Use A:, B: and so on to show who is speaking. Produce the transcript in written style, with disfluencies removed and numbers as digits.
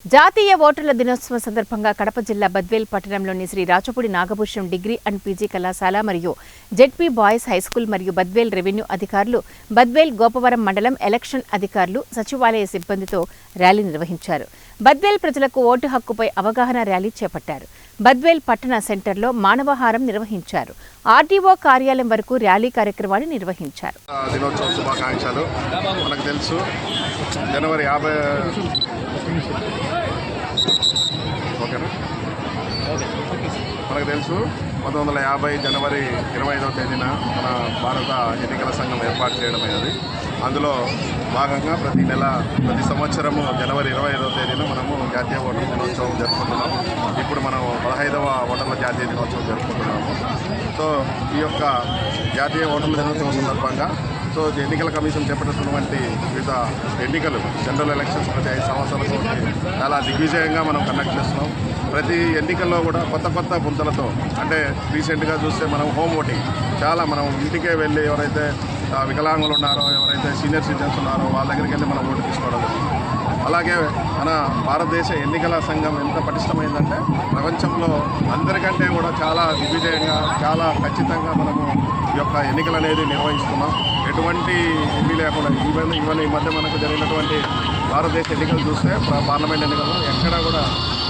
A: జాతీయ ఓటర్ల దినోత్సవం సందర్భంగా కడప జిల్లా బద్వేల్ పట్టణంలోని Sri Rachapudi Nagabhushanam degree and PG కళాశాల మరియు జెడ్పీ బాయ్స్ హైస్కూల్ మరియు బద్వేల్ రెవెన్యూ అధికారులు, బద్వేల్ గోపవరం మండలం ఎలక్షన్ అధికారులు, సచివాలయ సిబ్బందితో ర్యాలీ నిర్వహించారు. బద్వేల్ ప్రజలకు ఓటు హక్కుపై అవగాహన ర్యాలీ చేపట్టారు. బద్వేల్ పట్టణ సెంటర్లో మానవహారం నిర్వహించారు. ఆర్డీఓ కార్యాలయం వరకు ర్యాలీ కార్యక్రమాన్ని నిర్వహించారు.
B: దినోత్సవ శుభాకాంక్షలు. మనకు తెలుసు జనవరి 1950 జనవరి 25వ తేదీన మన భారత ఎన్నికల సంఘం ఏర్పాటు చేయడమైనది. అందులో భాగంగా ప్రతి సంవత్సరము జనవరి 25వ తేదీన మనము జాతీయ ఓటర్ల దినోత్సవం జరుపుకుంటున్నాం. ఇప్పుడు మనం 15వ ఓటర్ల జాతీయ దినోత్సవం జరుపుకుంటున్నాము. సో ఈ యొక్క జాతీయ ఓటర్ల దినోత్సవం సందర్భంగా ఎన్నికల కమిషన్ చేపడుతున్నటువంటి వివిధ ఎన్నికలు, జనరల్ ఎలక్షన్స్ ప్రతి 5 సంవత్సరాలకు చాలా దిగ్విజయంగా మనం కండక్ట్ చేస్తున్నాం. ప్రతి ఎన్నికల్లో కూడా కొత్త పుంతలతో, అంటే రీసెంట్గా చూస్తే మనం హోమ్ ఓటింగ్ మనం ఇంటికే వెళ్ళి ఎవరైతే వికలాంగులు ఉన్నారో, ఎవరైతే సీనియర్ సిటిజన్స్ ఉన్నారో వాళ్ళ దగ్గరికి వెళ్ళి మనం ఓటు తీసుకోవడం. అలాగే మన భారతదేశ ఎన్నికల సంఘం ఎంత పటిష్టమైందంటే ప్రపంచంలో అందరికంటే కూడా చాలా దిగ్విజయంగా, చాలా ఖచ్చితంగా మనము ఈ యొక్క ఎన్నికలు అనేది నిర్వహిస్తున్నాం. ఎటువంటి ఎన్ని లేకుండా ఈవెన్ ఈ మధ్య మనకు జరిగినటువంటి భారతదేశ ఎన్నికలు చూస్తే, పార్లమెంట్ ఎన్నికల్లో ఎక్కడా కూడా